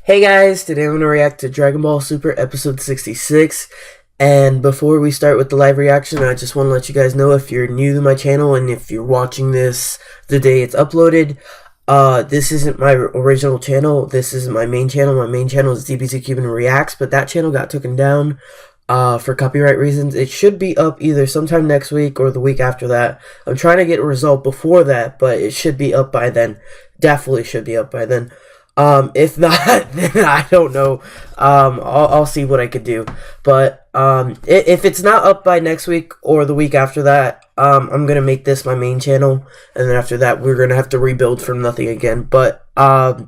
Hey guys, today I'm going to react to Dragon Ball Super episode 66, and before we start with the live reaction, I just want to let you guys know, if you're new to my channel and if you're watching this the day it's uploaded, this isn't my original channel. This isn't my main channel. My main channel is Dbzcuban Reacts, but that channel got taken down for copyright reasons. It should be up either sometime next week or the week after that. I'm trying to get a result before that, but it should be up by then. Definitely should be up by then. If not, then I don't know. I'll see what I could do. But if it's not up by next week or the week after that, I'm gonna make this my main channel, and then after that, we're gonna have to rebuild from nothing again. But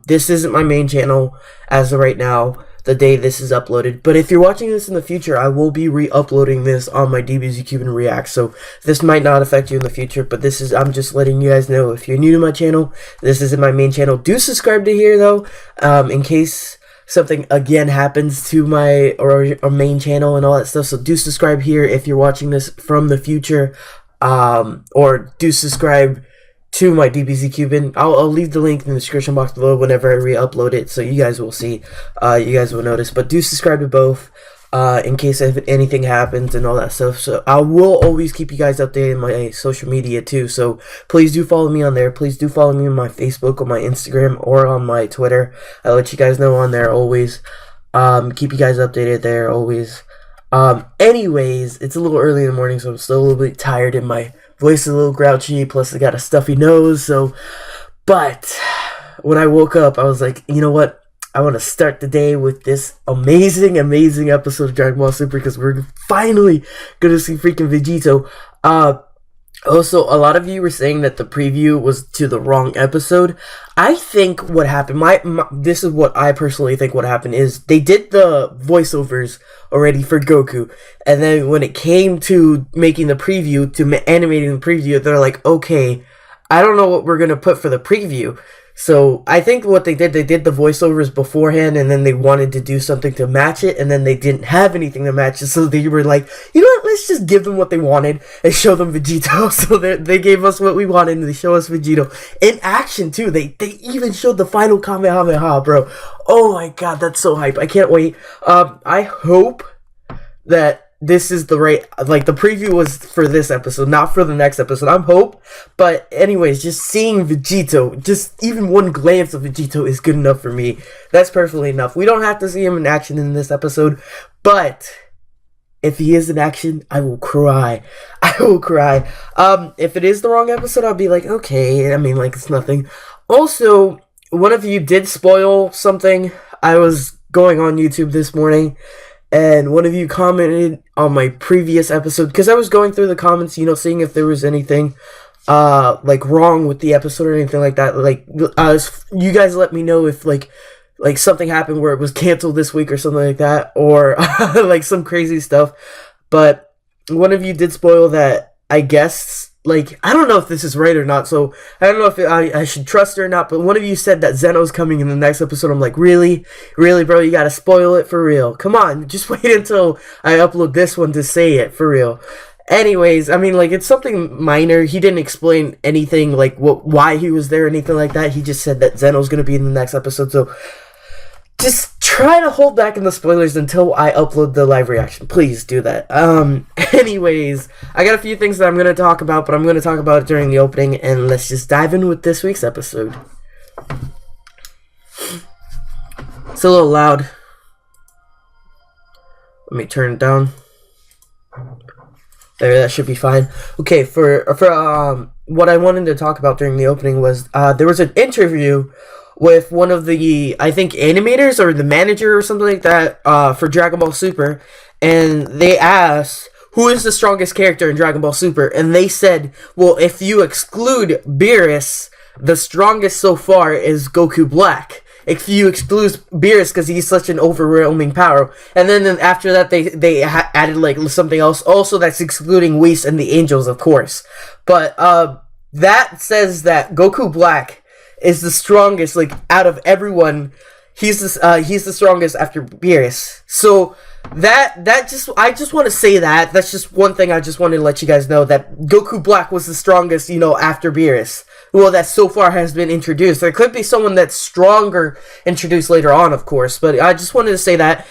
this isn't my main channel as of right now, the day this is uploaded. But if you're watching this in the future, I will be re-uploading this on my Dbzcuban React, so this might not affect you in the future, but I'm just letting you guys know. If you're new to my channel, this isn't my main channel. Do subscribe to here though, in case something again happens to my or main channel and all that stuff. So do subscribe here if you're watching this from the future, or do subscribe to my Dbzcuban. I'll leave the link in the description box below whenever I re-upload it, so you guys will see, you guys will notice. But do subscribe to both, in case if anything happens and all that stuff. So I will always keep you guys updated on my social media too, so please do follow me on there. Please do follow me on my Facebook, on my Instagram, or on my Twitter. I let you guys know on there always. Keep you guys updated there always. Anyways, it's a little early in the morning, so I'm still a little bit tired and my voice is a little grouchy, plus I got a stuffy nose, but when I woke up, I was like, you know what? I want to start the day with this amazing episode of Dragon Ball Super, because we're finally going to see freaking Vegito. Also, a lot of you were saying that the preview was to the wrong episode. I think what happened, this is what I personally think what happened, is they did the voiceovers already for Goku, and then when it came to making the preview, to animating the preview, they're like, okay, I don't know what we're going to put for the preview. So I think what they did the voiceovers beforehand, and then they wanted to do something to match it, and then they didn't have anything to match it, so they were like, you know what, let's just give them what they wanted and show them Vegito. So they gave us what we wanted, and they show us Vegito in action too. They even showed the final Kamehameha, bro. Oh my god, that's so hype. I can't wait. I hope that this is the right, like, the preview was for this episode, not for the next episode. I'm hope. But anyways, just seeing Vegito, just even one glance of Vegito is good enough for me. That's perfectly enough. We don't have to see him in action in this episode, but if he is in action, I will cry. I will cry. If it is the wrong episode, I'll be like, okay, I mean, like, it's nothing. Also, one of you did spoil something. I was going on YouTube this morning, and one of you commented on my previous episode, because I was going through the comments, you know, seeing if there was anything, like, wrong with the episode or anything like that. Like, you guys let me know if, like something happened where it was canceled this week or something like that, or, like, some crazy stuff. But one of you did spoil that, I guess, like, I don't know if this is right or not, so I don't know if I should trust her or not, but one of you said that Zeno's coming in the next episode. I'm like, really? Really, bro? You gotta spoil it for real? Come on, just wait until I upload this one to say it, for real. Anyways, I mean, like, it's something minor. He didn't explain anything, like, why he was there or anything like that. He just said that Zeno's gonna be in the next episode, so just try to hold back in the spoilers until I upload the live reaction. Please do that. Anyways, I got a few things that I'm going to talk about, but I'm going to talk about it during the opening, and let's just dive in with this week's episode. It's a little loud. Let me turn it down. There, that should be fine. Okay, for what I wanted to talk about during the opening was, there was an interview with one of the, I think, animators or the manager or something like that, for Dragon Ball Super, and they asked, who is the strongest character in Dragon Ball Super? And they said, well, if you exclude Beerus, the strongest so far is Goku Black. If you exclude Beerus because he's such an overwhelming power. And then after that, they added, like, something else. Also, that's excluding Whis and the Angels, of course. But that says that Goku Black is the strongest, like, out of everyone. He's the strongest after Beerus. So I just want to say that. That's just one thing I just wanted to let you guys know, that Goku Black was the strongest, after Beerus. Well, that so far has been introduced. There could be someone that's stronger introduced later on, of course, but I just wanted to say that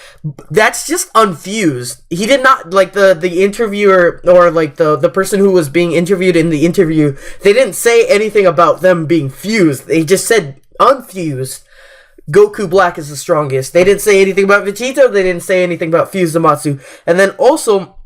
that's just unfused. He did not, like, the interviewer, or like the person who was being interviewed in the interview, they didn't say anything about them being fused. They just said unfused. Goku Black is the strongest. They didn't say anything about Vegito. They didn't say anything about Fused Zamasu. And then also,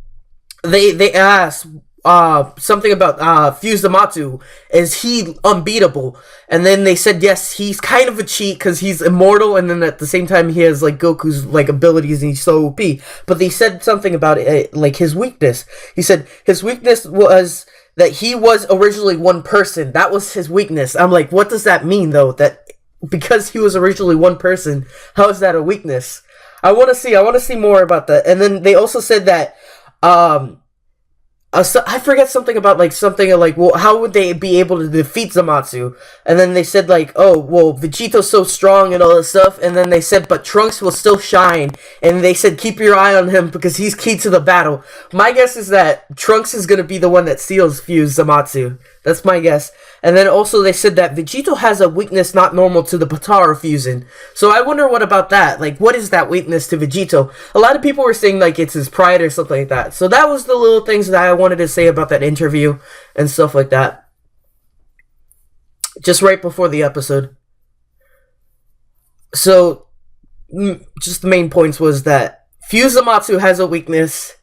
they asked something about Fused Zamasu. Is he unbeatable? And then they said yes, he's kind of a cheat because he's immortal, and then at the same time he has like Goku's like abilities and he's so OP. But they said something about it, like his weakness. He said his weakness was that he was originally one person. That was his weakness. I'm like, what does that mean though? That because he was originally one person, how is that a weakness? I want to see more about that. And then they also said that I forget something about well, how would they be able to defeat Zamasu? And then they said like, oh well, Vegito's so strong and all this stuff. And then they said, but Trunks will still shine. And they said, keep your eye on him because he's key to the battle. My guess is that Trunks is gonna be the one that steals Fuse Zamasu. That's my guess. And then also they said that Vegito has a weakness not normal to the Potara fusion. So I wonder what about that? Like, what is that weakness to Vegito? A lot of people were saying like it's his pride or something like that. So that was the little things that I wanted to say about that interview and stuff like that. Just right before the episode. So, just the main points was that Fuzamatsu has a weakness.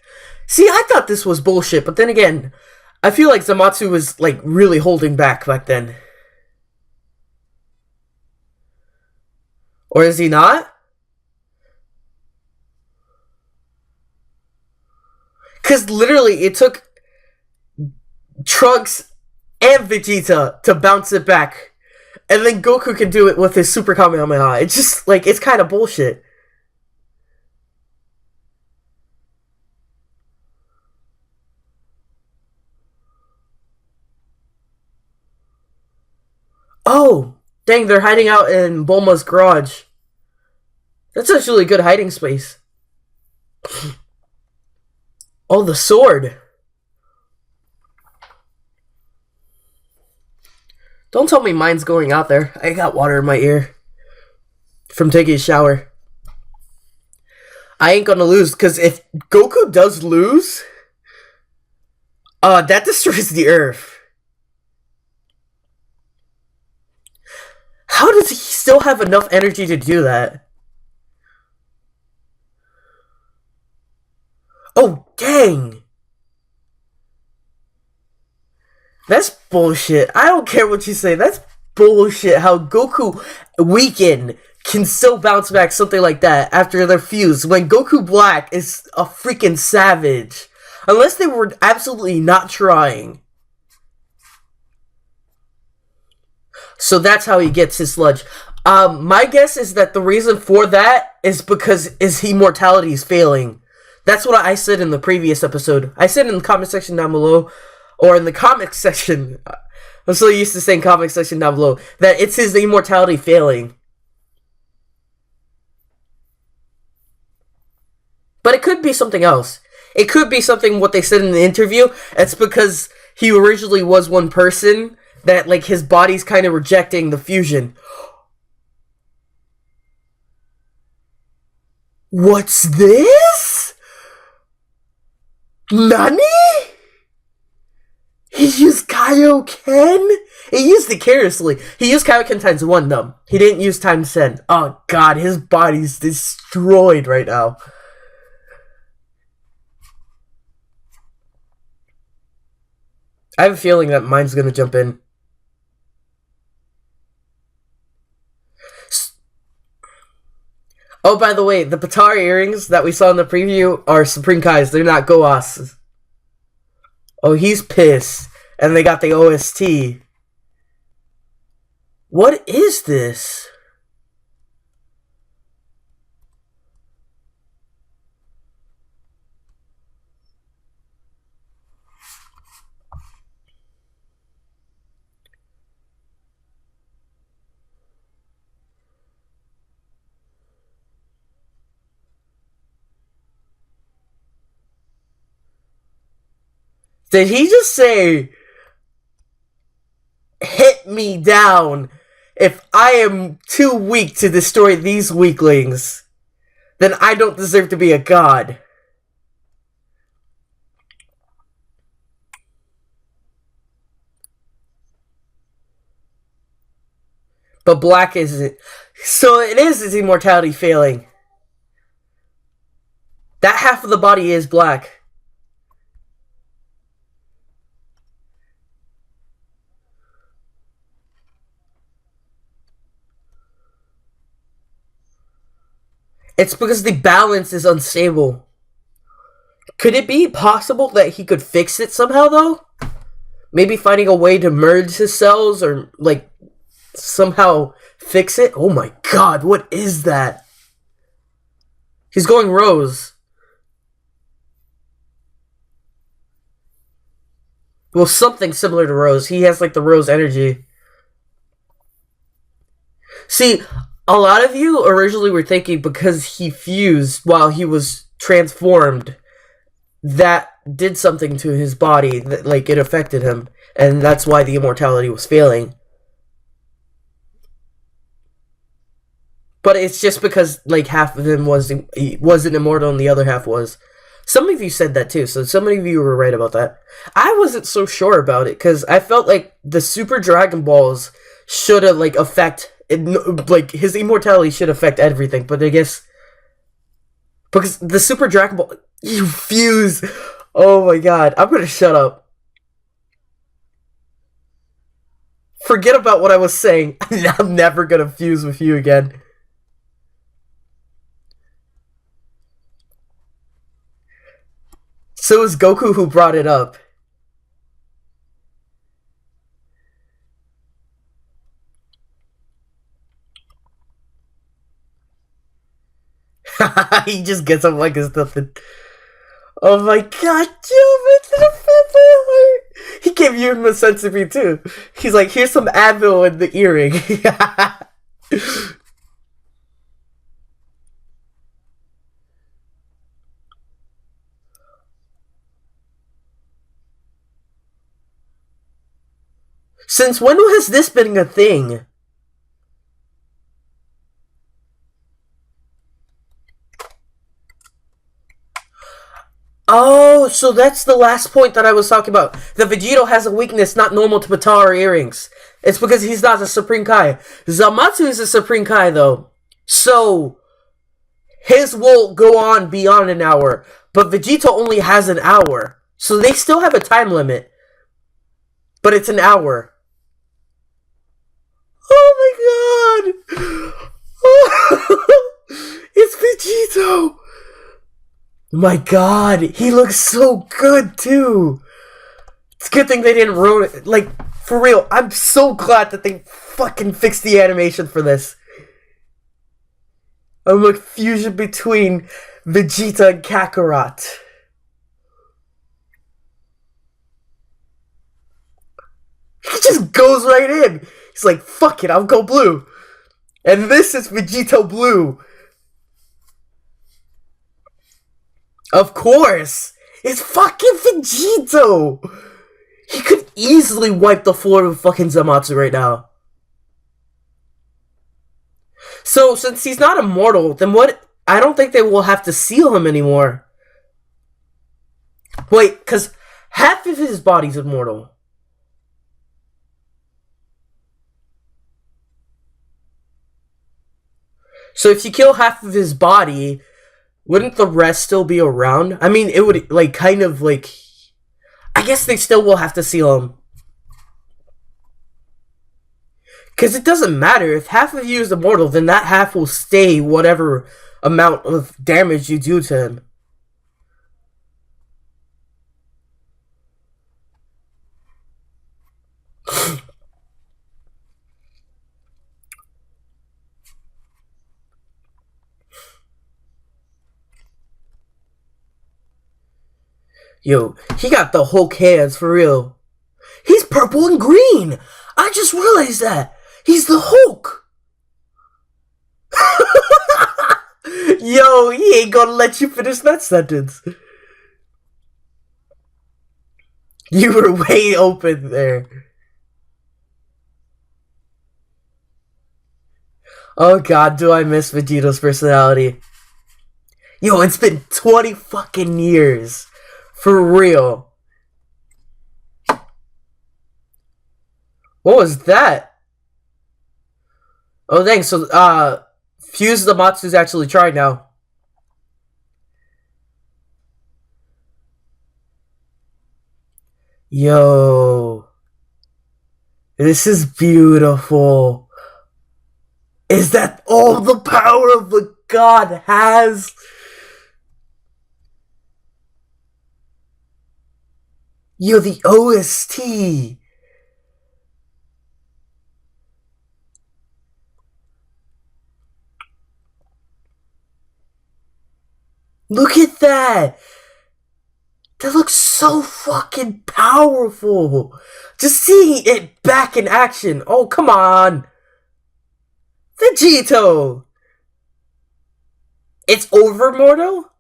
See, I thought this was bullshit, but then again, I feel like Zamasu was like really holding back then. Or is he not? Because literally it took Trunks and Vegeta to bounce it back. And then Goku can do it with his Super Kamehameha. It's just like, it's kind of bullshit. Oh, dang, they're hiding out in Bulma's garage. That's actually a good hiding space. Oh, the sword. Don't tell me mine's going out there. I got water in my ear from taking a shower. I ain't gonna lose, because if Goku does lose, that destroys the Earth. How does he still have enough energy to do that? Oh, dang. That's bullshit. I don't care what you say. That's bullshit. How Goku weakened can still bounce back something like that after their fuse when Goku Black is a freaking savage. Unless they were absolutely not trying. So that's how he gets his sludge. My guess is that the reason for that is because his immortality is failing. That's what I said in the previous episode. I said in the comment section down below, or in the comic section, I'm so used to saying comic section down below, that it's his immortality failing. But it could be something else. It could be something what they said in the interview. It's because he originally was one person, that like his body's kind of rejecting the fusion. What's this? Nani? He used Kaioken? He used it carelessly. He used Kaioken times 1 though. He didn't use times 10. Oh god, his body's destroyed right now. I have a feeling that mine's gonna jump in. Oh, by the way, the Potara earrings that we saw in the preview are Supreme Kai's. They're not Goas. Oh, he's pissed. And they got the OST. What is this? Did he just say, hit me down? If I am too weak to destroy these weaklings, then I don't deserve to be a god. But black isn't. So it is his immortality failing. That half of the body is black. It's because the balance is unstable. Could it be possible that he could fix it somehow, though? Maybe finding a way to merge his cells or, like, somehow fix it? Oh my god, what is that? He's going rose. Well, something similar to rose. He has, like, the rose energy. See, a lot of you originally were thinking because he fused while he was transformed, that did something to his body, that, like, it affected him, and that's why the immortality was failing. But it's just because, like, half of him wasn't immortal and the other half was. Some of you said that too, so some of you were right about that. I wasn't so sure about it, because I felt like the Super Dragon Balls should have, like, like, his immortality should affect everything, but I guess, because the Super Dragon Ball, you fuse, oh my god, I'm gonna shut up. Forget about what I was saying. I'm never gonna fuse with you again. So it was Goku who brought it up. He just gets up like it's nothing. Oh my god, he gave you him a sensitive too. He's like, here's some Advil in the earring. Since when has this been a thing? Oh, so that's the last point that I was talking about. The Vegito has a weakness not normal to Batara earrings. It's because he's not a Supreme Kai. Zamasu is a Supreme Kai, though. So, his will go on beyond an hour. But Vegito only has an hour. So they still have a time limit. But it's an hour. Oh my god! It's Vegito! My god, he looks so good too. It's a good thing they didn't ruin it. Like, for real, I'm so glad that they fucking fixed the animation for this. I'm like fusion between Vegeta and Kakarot. He just goes right in. He's like, fuck it, I'll go blue. And this is Vegito Blue. Of course! It's fucking Vegito! He could easily wipe the floor with fucking Zamasu right now. So, since he's not immortal, then what? I don't think they will have to seal him anymore. Wait, because half of his body's immortal. So if you kill half of his body, wouldn't the rest still be around? I mean, it would, like, kind of, like... I guess they still will have to seal him. Because it doesn't matter. If half of you is immortal, then that half will stay whatever amount of damage you do to him. Yo, he got the Hulk hands for real. He's purple and green. I just realized that. He's the Hulk. Yo, he ain't gonna let you finish that sentence. You were way open there. Oh god, do I miss Vegito's personality. Yo, it's been 20 fucking years. For real. What was that? Oh, thanks. So, Fuse Zamasu is actually trying now. Yo. This is beautiful. Is that all the power of a god has? Yo, the OST. Look at that. That looks so fucking powerful. Just seeing it back in action. Oh, come on. Vegito. It's over, Mortal?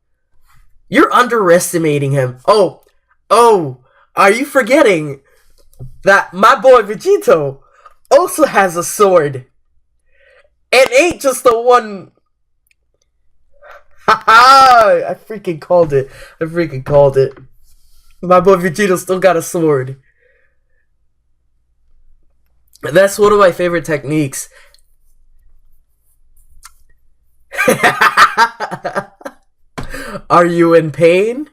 You're underestimating him. Oh, are you forgetting that my boy Vegito also has a sword? It ain't just the one. Haha! I freaking called it. My boy Vegito still got a sword. That's one of my favorite techniques. Are you in pain?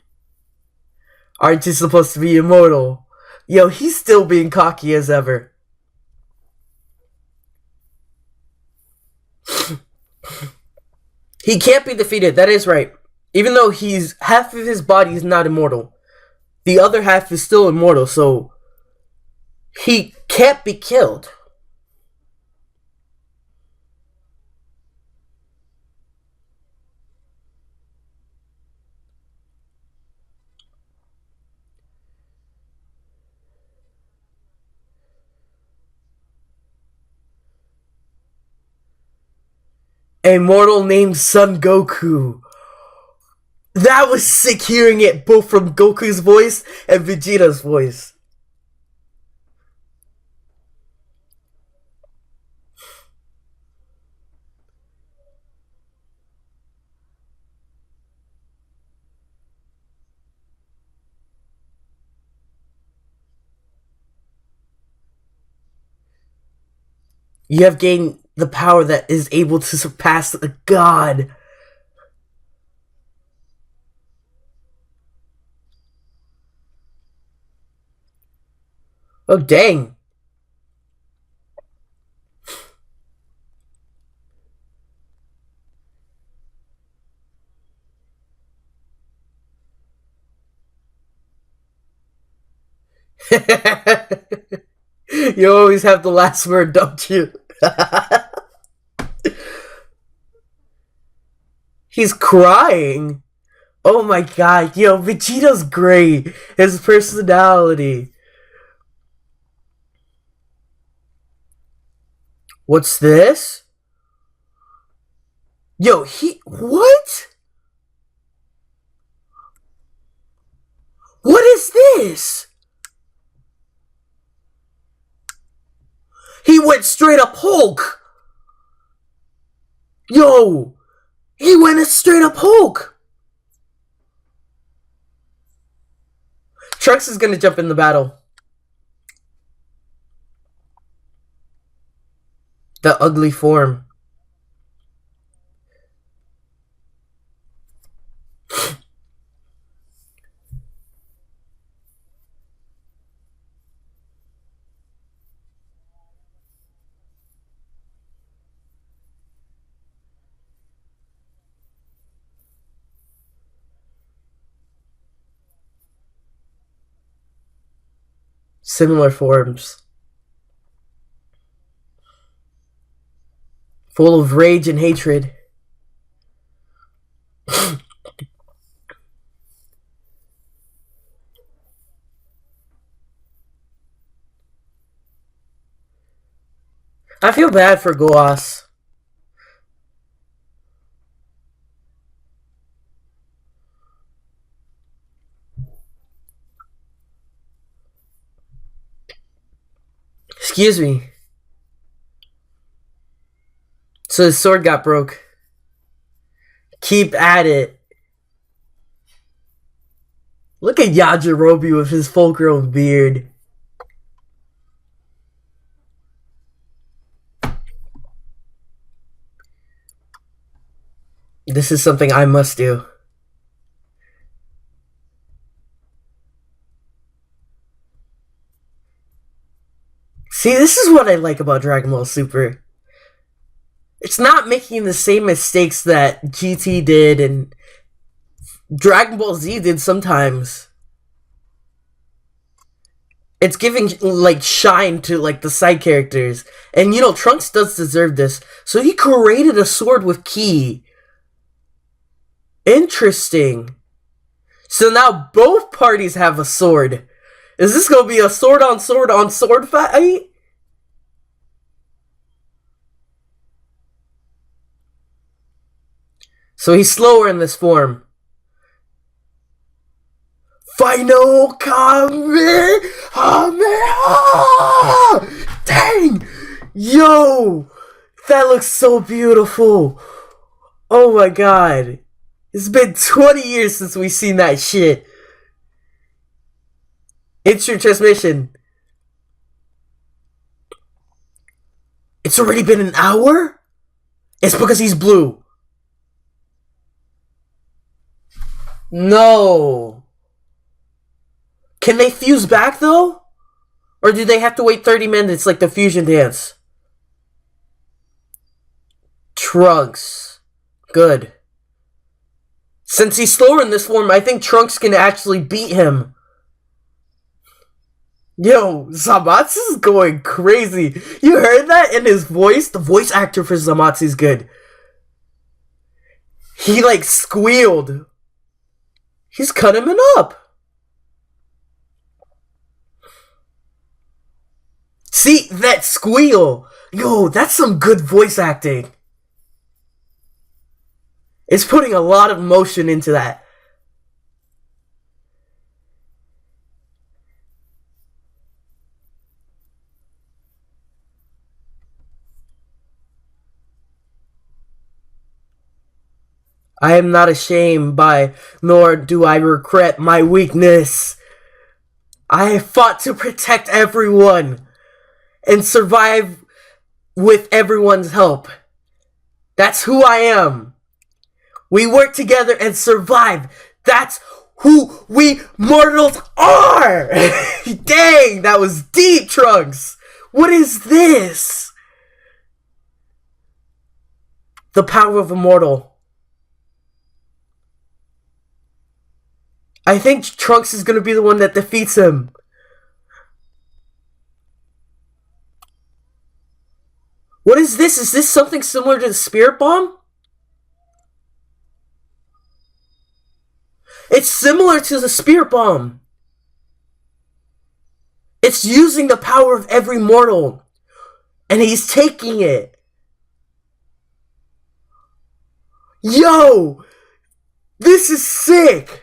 Aren't you supposed to be immortal? Yo, he's still being cocky as ever. He can't be defeated, that is right. Even though he's half of his body is not immortal, the other half is still immortal, so he can't be killed. A mortal named Son Goku. That was sick hearing it both from Goku's voice and Vegeta's voice. You have gained the power that is able to surpass a god. Oh, dang. You always have the last word, don't you? He's crying. Oh my god, yo, Vegeta's great. His personality. What's this? Yo, what? What is this? He went straight up Hulk. Yo, he went straight up Hulk. Trunks is gonna jump in the battle. The ugly form. Similar forms. Full of rage and hatred. I feel bad for Goas. Excuse me. So his sword got broke. Keep at it. Look at Yajirobe with his full-grown beard. This is something I must do. See, this is what I like about Dragon Ball Super. It's not making the same mistakes that GT did and Dragon Ball Z did sometimes. It's giving, like, shine to, like, the side characters. And, you know, Trunks does deserve this. So he created a sword with ki. Interesting. So now both parties have a sword. Is this going to be a sword on sword fight? So he's slower in this form. Final Kamehameha! Dang! Yo! That looks so beautiful. Oh my god. It's been 20 years since we've seen that shit. Instant transmission. It's already been an hour? It's because he's blue. No. Can they fuse back though? Or do they have to wait 30 minutes like the fusion dance? Trunks. Good. Since he's slower in this form, I think Trunks can actually beat him. Yo, Zamasu is going crazy. You heard that in his voice? The voice actor for Zamasu is good. He like squealed. He's cutting him up. See, that squeal. Yo, that's some good voice acting. It's putting a lot of emotion into that. I am not ashamed by, nor do I regret my weakness. I have fought to protect everyone and survive with everyone's help. That's who I am. We work together and survive. That's who we mortals are. Dang, that was deep, Trunks. What is this? The power of a mortal. I think Trunks is going to be the one that defeats him. What is this? Is this something similar to the Spirit Bomb? It's similar to the Spirit Bomb. It's using the power of every mortal. And he's taking it. Yo! This is sick!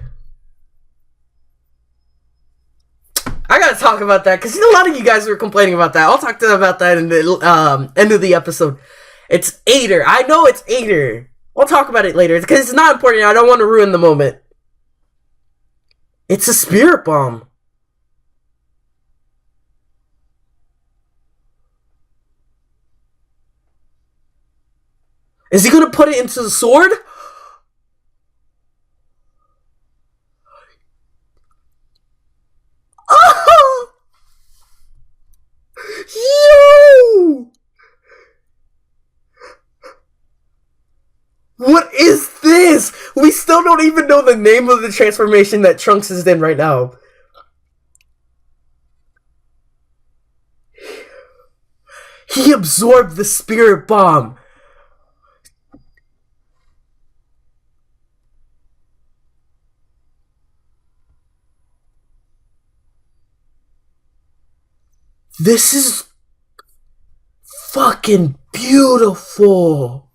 I gotta talk about that, because a lot of you guys were complaining about that. I'll talk to them about that in the end of the episode. It's Ader. I know it's Ader. I'll talk about it later, because it's not important. I don't want to ruin the moment. It's a Spirit Bomb. Is he gonna put it into the sword? Oh! Yo! What is this? We still don't even know the name of the transformation that Trunks is in right now. He absorbed the Spirit Bomb. This is fucking beautiful.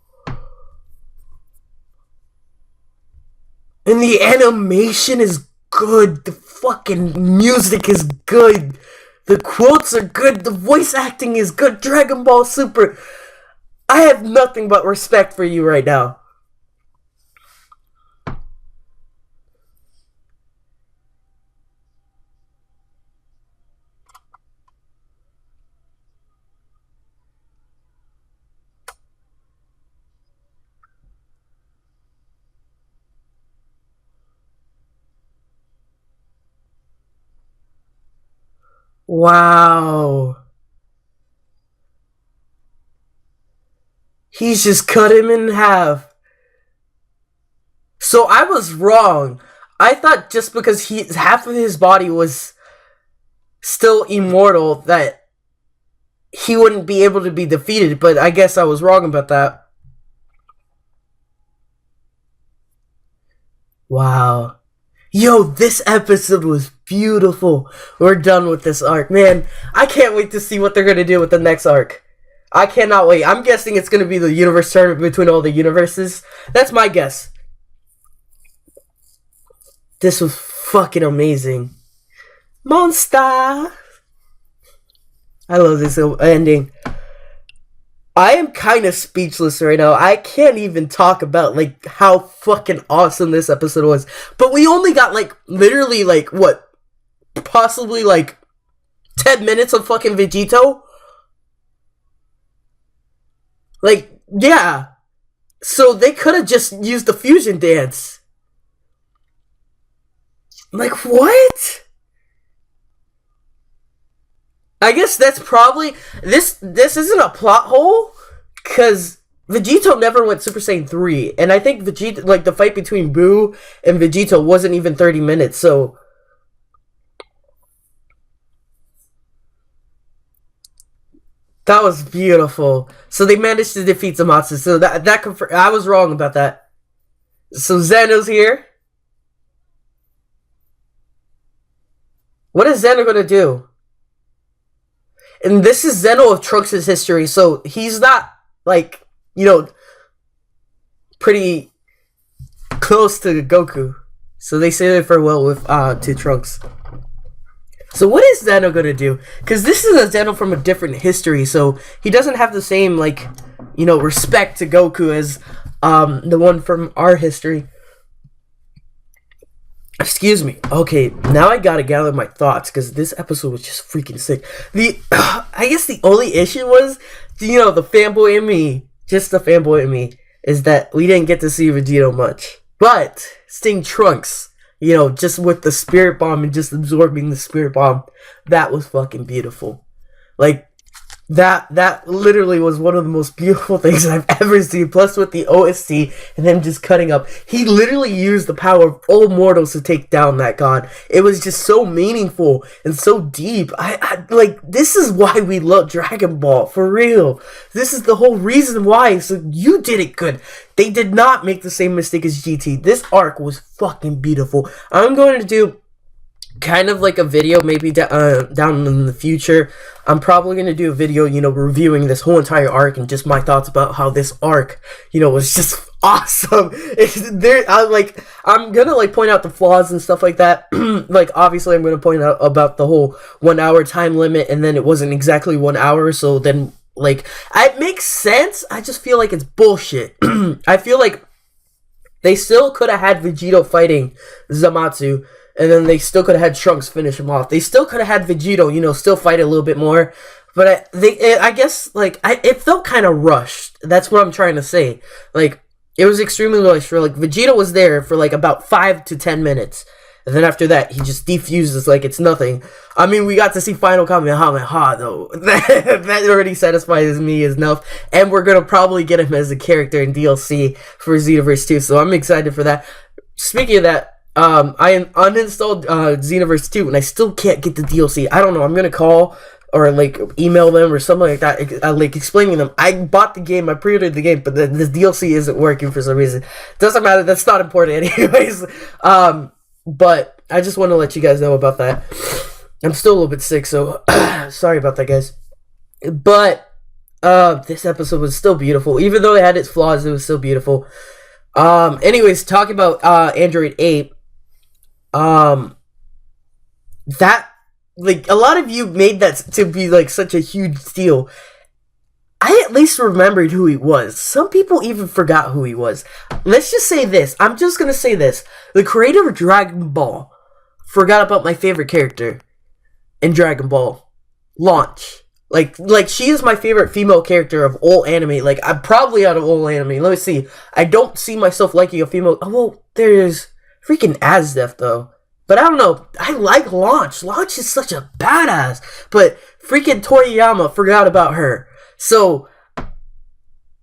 And the animation is good. The fucking music is good. The quotes are good. The voice acting is good. Dragon Ball Super. I have nothing but respect for you right now. Wow. He's just cut him in half. So I was wrong. I thought just because half of his body was still immortal that he wouldn't be able to be defeated, but I guess I was wrong about that. Wow. Yo, this episode was beautiful. We're done with this arc. Man, I can't wait to see what they're going to do with the next arc. I cannot wait. I'm guessing it's going to be the universe tournament between all the universes. That's my guess. This was fucking amazing. Monster! I love this ending. I am kind of speechless right now. I can't even talk about, like, how fucking awesome this episode was. But we only got, like, literally, like, what? Possibly, like, 10 minutes of fucking Vegito? Like, yeah. So they could have just used the fusion dance. Like, what? I guess that's probably... This isn't a plot hole, because Vegito never went Super Saiyan 3, and I think Vegito, like, the fight between Buu and Vegito wasn't even 30 minutes, so... That was beautiful. So they managed to defeat Zamasu, so that I was wrong about that. So Zeno's here. What is Zeno gonna do? And this is Zeno of Trunks' history, so he's not, like, you know, pretty close to Goku. So they say their farewell with to Trunks. So what is Zeno gonna do? Because this is a Zeno from a different history, so he doesn't have the same, like, you know, respect to Goku as the one from our history. Excuse me. Okay, now I gotta gather my thoughts, because this episode was just freaking sick. I guess the only issue was, you know, the fanboy in me, just the fanboy in me, is that we didn't get to see Vegito much. But seeing Trunks, you know, just with the spirit bomb and just absorbing the spirit bomb, that was fucking beautiful. Like, that literally was one of the most beautiful things I've ever seen. Plus with the OST and them just cutting up, he literally used the power of all mortals to take down that god. It was just so meaningful and so deep. I like, this is why we love Dragon Ball, for real. This is the whole reason why. So you did it good. They did not make the same mistake as GT. This arc was fucking beautiful. I'm going to do kind of like a video maybe down in the future. I'm probably going to do a video, you know, reviewing this whole entire arc and just my thoughts about how this arc, you know, was just awesome. I'm going to, like, point out the flaws and stuff like that. Like, obviously I'm going to point out about the whole 1 hour time limit, and then it wasn't exactly 1 hour, so then, like, it makes sense. I just feel like it's bullshit. I feel like they still could have had Vegito fighting Zamasu, and then they still could have had Trunks finish him off. They still could have had Vegito, you know, still fight a little bit more. But I guess, like, it felt kind of rushed. That's what I'm trying to say. Like, it was extremely rushed. Like, Vegito was there for, like, about 5 to 10 minutes. And then after that, he just defuses like it's nothing. I mean, we got to see Final Kamehameha, though. That already satisfies me enough. And we're going to probably get him as a character in DLC for Xenoverse 2. So I'm excited for that. Speaking of that, I uninstalled Xenoverse 2, and I still can't get the DLC. I don't know. I'm gonna call or, like, email them or something like that, like, explaining them. I bought the game, I pre-ordered the game, but the DLC isn't working for some reason. Doesn't matter. That's not important, anyways. But I just want to let you guys know about that. I'm still a little bit sick, so sorry about that, guys. But this episode was still beautiful, even though it had its flaws. It was still beautiful. Anyways, talking about Android 8. That like, a lot of you made that to be, like, such a huge deal. I at least remembered who he was. Some people even forgot who he was. Let's just say this. I'm just gonna say this. The creator of Dragon Ball forgot about my favorite character in Dragon Ball. Launch. Like she is my favorite female character of all anime. Like, I'm probably out of all anime. Let me see. I don't see myself liking a female. Oh, well, there's freaking Asdef, though. But I don't know. I like Launch. Launch is such a badass. But freaking Toriyama forgot about her. So,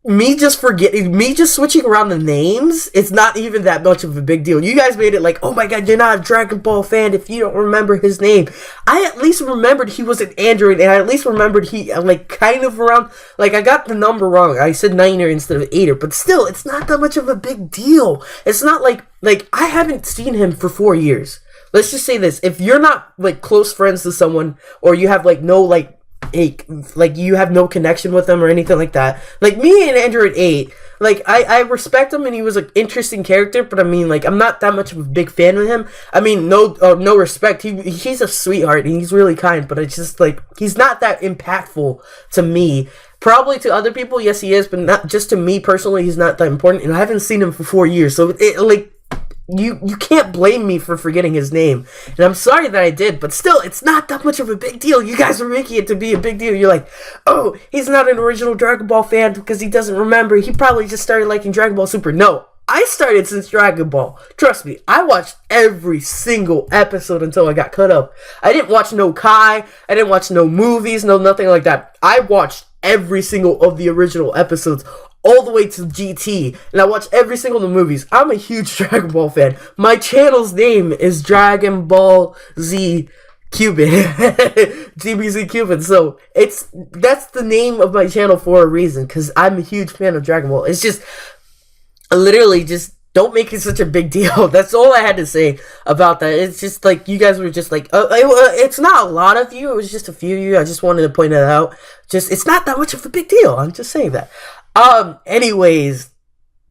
me just switching around the names, it's not even that much of a big deal. You guys made it like, oh my god, you're not a Dragon Ball fan if you don't remember his name. I at least remembered he was an android, and I at least remembered he, like, kind of around, like, I got the number wrong. I said 9er instead of 8er, but still, it's not that much of a big deal. It's not like, I haven't seen him for 4 years. Let's just say this. If you're not, like, close friends to someone, or you have, like, no, like you have no connection with them or anything like that. Like, me and Android 8, like, I respect him and he was an interesting character, but I mean, like, I'm not that much of a big fan of him. I mean, no respect. He's a sweetheart and he's really kind, but it's just, like, he's not that impactful to me. Probably to other people, yes, he is, but not just to me personally. He's not that important, and I haven't seen him for 4 years, so You can't blame me for forgetting his name. And I'm sorry that I did, but still, it's not that much of a big deal. You guys are making it to be a big deal. You're like, oh, he's not an original Dragon Ball fan because he doesn't remember. He probably just started liking Dragon Ball Super. No, I started since Dragon Ball. Trust me, I watched every single episode until I got cut up. I didn't watch no Kai. I didn't watch no movies, no nothing like that. I watched every single of the original episodes all the way to GT, and I watch every single of the movies. I'm a huge Dragon Ball fan. My channel's name is Dragon Ball Z Cuban. Dbzcuban. So that's the name of my channel for a reason, because I'm a huge fan of Dragon Ball. It's just, literally, just don't make it such a big deal. That's all I had to say about that. It's just like, you guys were just like, it's not a lot of you, it was just a few of you. I just wanted to point that out. Just, it's not that much of a big deal. I'm just saying that. Anyways,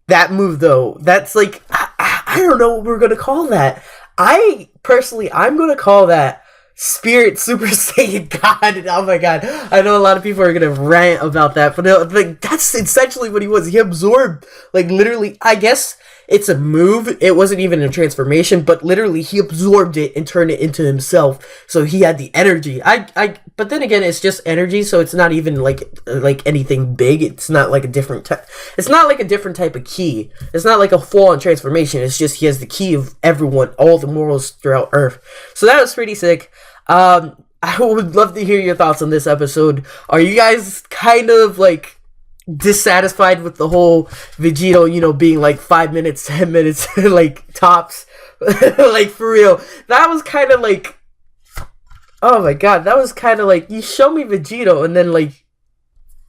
that move though, that's like, I don't know what we're gonna call that. I'm gonna call that Spirit Super Saiyan God. Oh my god, I know a lot of people are gonna rant about that, but like, that's essentially what he was. He absorbed, like, literally, I guess it's a move. It wasn't even a transformation, but literally he absorbed it and turned it into himself. So he had the energy. But then again, it's just energy, so it's not even like anything big. It's not like a different type. It's not like a different type of key. It's not like a full-on transformation. It's just he has the key of everyone, all the mortals throughout Earth. So that was pretty sick. I would love to hear your thoughts on this episode. Are you guys kind of like dissatisfied with the whole Vegito, you know, being like 5 minutes, 10 minutes, like, tops? Like, for real, that was kind of like, oh my god, that was kind of like, you show me Vegito and then, like,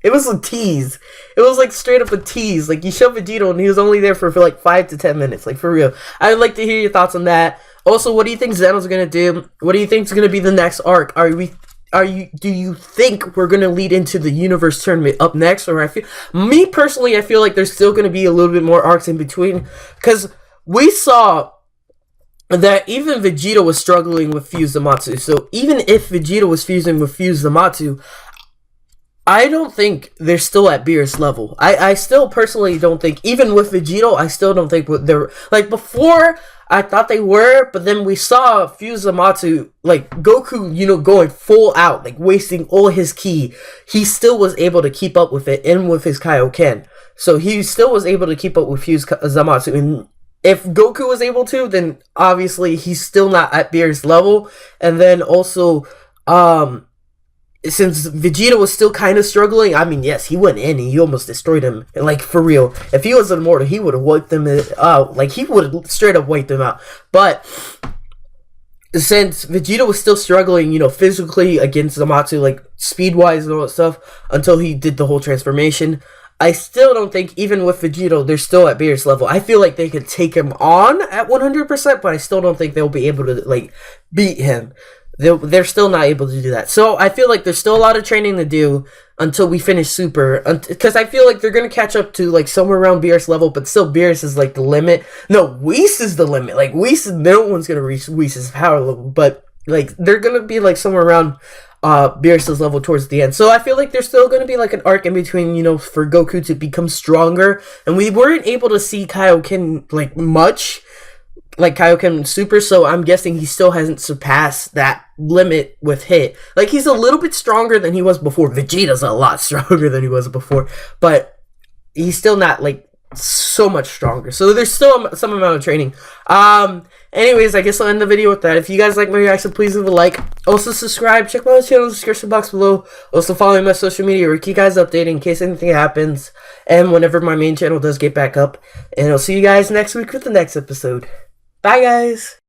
it was a tease. It was like straight up a tease. Like, you show Vegito and he was only there for like 5 to 10 minutes. Like, for real, I'd like to hear your thoughts on that. Also, what do you think Zeno's gonna do? What do you think is gonna be the next arc? Do you think we're gonna lead into the universe tournament up next? Or me personally, I feel like there's still gonna be a little bit more arcs in between, because we saw that even Vegito was struggling with Fuse Zamasu. So even if Vegito was fusing with Fuse Zamasu, I don't think they're still at Beerus level. I still personally don't think, even with Vegito, I still don't think they're, like, before I thought they were, but then we saw Fuse Zamasu, like, Goku, you know, going full out, like, wasting all his ki. He still was able to keep up with it, and with his Kaioken. So he still was able to keep up with Fuse Zamasu, and if Goku was able to, then obviously he's still not at Beerus level. And then also, since Vegeta was still kind of struggling, I mean, yes, he went in and he almost destroyed him. And, like, for real, if he was an immortal, he would have wiped them out. Like, he would have straight up wiped them out. But since Vegeta was still struggling, you know, physically against Zamasu, like, speed-wise and all that stuff, until he did the whole transformation, I still don't think, even with Vegito, they're still at Beerus level. I feel like they could take him on at 100%, but I still don't think they'll be able to, like, beat him. They're still not able to do that. So I feel like there's still a lot of training to do until we finish Super. Because I feel like they're going to catch up to, like, somewhere around Beerus level, but still Beerus is, like, the limit. No, Whis is the limit. Like, Whis, no one's going to reach Whis' power level. But like they're gonna be like somewhere around Beerus's level towards the end. So I feel like there's still gonna be like an arc in between, you know, for Goku to become stronger. And we weren't able to see Kaioken like much, like Kaioken Super, so I'm guessing he still hasn't surpassed that limit with hit. Like, he's a little bit stronger than he was before. Vegeta's a lot stronger than he was before, but he's still not like so much stronger. So there's still some amount of training. Anyways, I guess I'll end the video with that. If you guys like my reaction, please leave a like. Also subscribe. Check my channel in the description box below. Also follow my social media where I keep you guys updated in case anything happens. And whenever my main channel does get back up. And I'll see you guys next week with the next episode. Bye, guys.